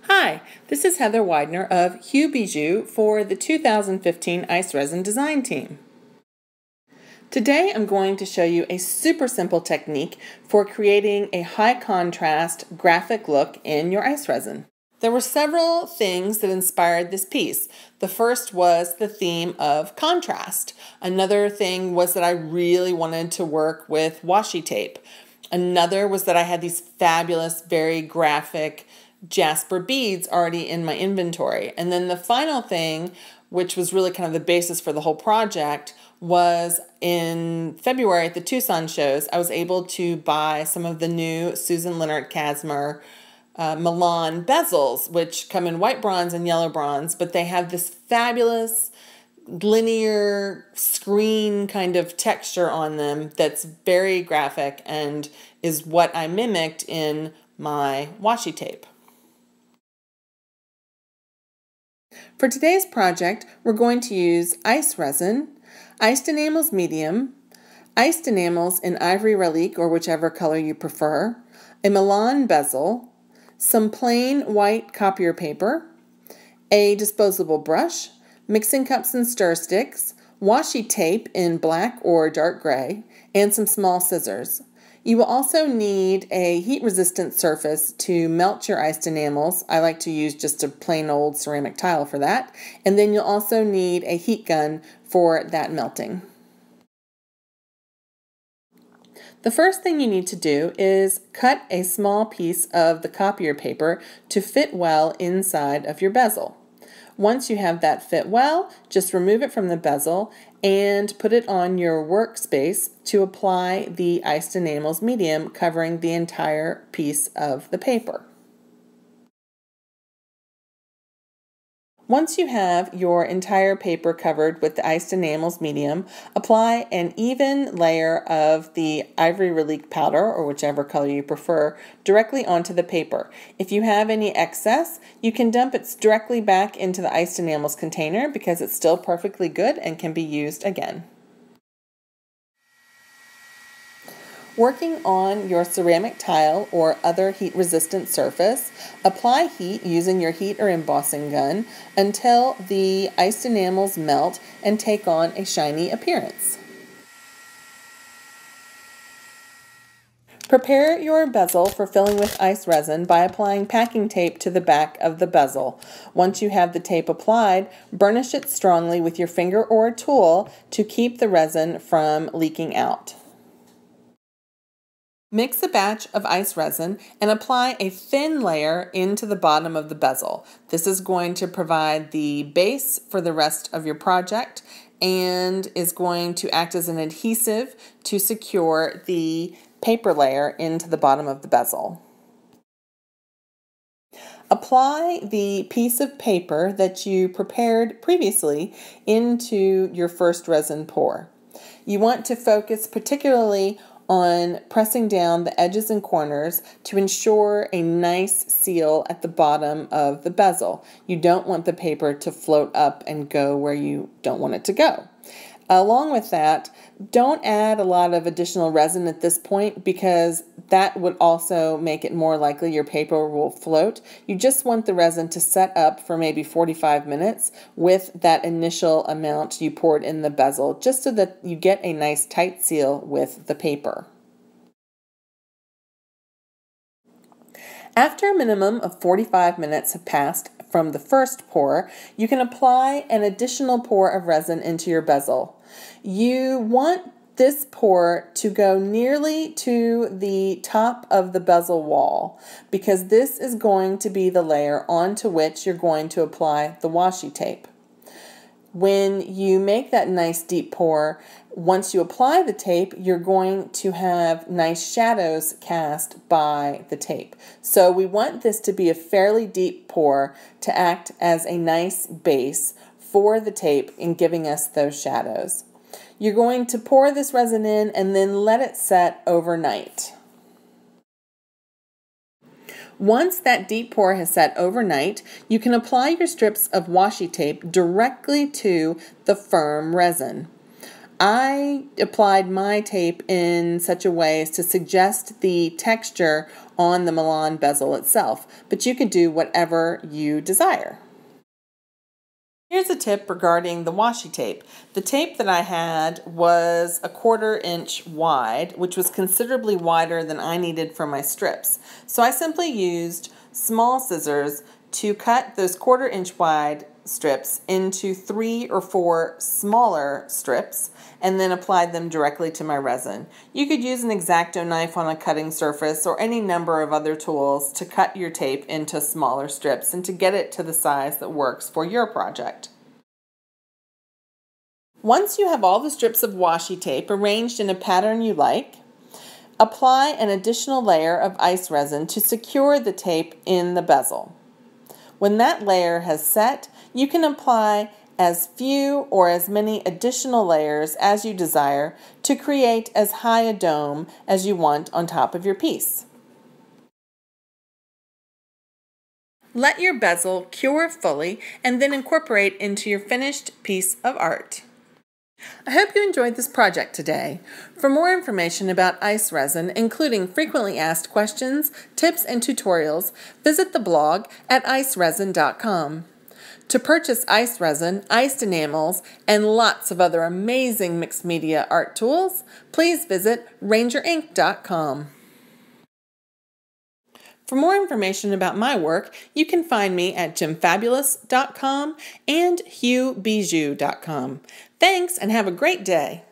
Hi, this is Heather Widener of Hue Bijou for the 2015 Ice Resin Design Team. Today I'm going to show you a super simple technique for creating a high contrast graphic look in your ice resin. There were several things that inspired this piece. The first was the theme of contrast. Another thing was that I really wanted to work with washi tape. Another was that I had these fabulous, very graphic jasper beads already in my inventory. And then the final thing, which was really kind of the basis for the whole project, was in February at the Tucson shows, I was able to buy some of the new Susan Leonard Casimir Milan bezels, which come in white bronze and yellow bronze, but they have this fabulous linear screen kind of texture on them that's very graphic and is what I mimicked in my washi tape. For today's project, we're going to use ice resin, Iced Enamels medium, Iced Enamels in ivory relique or whichever color you prefer, a Milan bezel, some plain white copier paper, a disposable brush, mixing cups and stir sticks, washi tape in black or dark gray, and some small scissors. You will also need a heat-resistant surface to melt your iced enamels. I like to use just a plain old ceramic tile for that. And then you'll also need a heat gun for that melting. The first thing you need to do is cut a small piece of the copier paper to fit well inside of your bezel. Once you have that fit well, just remove it from the bezel and put it on your workspace to apply the Iced Enamels medium covering the entire piece of the paper. Once you have your entire paper covered with the Iced Enamels medium, apply an even layer of the ivory relique powder, or whichever color you prefer, directly onto the paper. If you have any excess, you can dump it directly back into the Iced Enamels container because it's still perfectly good and can be used again. Working on your ceramic tile or other heat-resistant surface, apply heat using your heat or embossing gun until the iced enamels melt and take on a shiny appearance. Prepare your bezel for filling with ice resin by applying packing tape to the back of the bezel. Once you have the tape applied, burnish it strongly with your finger or a tool to keep the resin from leaking out. Mix a batch of ice resin and apply a thin layer into the bottom of the bezel. This is going to provide the base for the rest of your project and is going to act as an adhesive to secure the paper layer into the bottom of the bezel. Apply the piece of paper that you prepared previously into your first resin pour. You want to focus particularly on pressing down the edges and corners to ensure a nice seal at the bottom of the bezel. You don't want the paper to float up and go where you don't want it to go. Along with that, don't add a lot of additional resin at this point because that would also make it more likely your paper will float. You just want the resin to set up for maybe 45 minutes with that initial amount you poured in the bezel, just so that you get a nice tight seal with the paper. After a minimum of 45 minutes have passed from the first pour, you can apply an additional pour of resin into your bezel. You want this pour to go nearly to the top of the bezel wall because this is going to be the layer onto which you're going to apply the washi tape. When you make that nice deep pour, once you apply the tape, you're going to have nice shadows cast by the tape. So we want this to be a fairly deep pour to act as a nice base for the tape in giving us those shadows. You're going to pour this resin in and then let it set overnight. Once that deep pour has set overnight, you can apply your strips of washi tape directly to the firm resin. I applied my tape in such a way as to suggest the texture on the Milan bezel itself, but you can do whatever you desire. Here's a tip regarding the washi tape. The tape that I had was a 1/4 inch wide, which was considerably wider than I needed for my strips. So I simply used small scissors to cut those 1/4 inch wide strips into 3 or 4 smaller strips and then applied them directly to my resin. You could use an X-Acto knife on a cutting surface or any number of other tools to cut your tape into smaller strips and to get it to the size that works for your project. Once you have all the strips of washi tape arranged in a pattern you like, apply an additional layer of ice resin to secure the tape in the bezel. When that layer has set, you can apply as few or as many additional layers as you desire to create as high a dome as you want on top of your piece. Let your bezel cure fully and then incorporate into your finished piece of art. I hope you enjoyed this project today. For more information about ice resin, including frequently asked questions, tips, and tutorials, visit the blog at iceresin.com. To purchase ice resin, iced enamels, and lots of other amazing mixed media art tools, please visit rangerinc.com. For more information about my work, you can find me at jimfabulous.com and huebijou.com. Thanks and have a great day.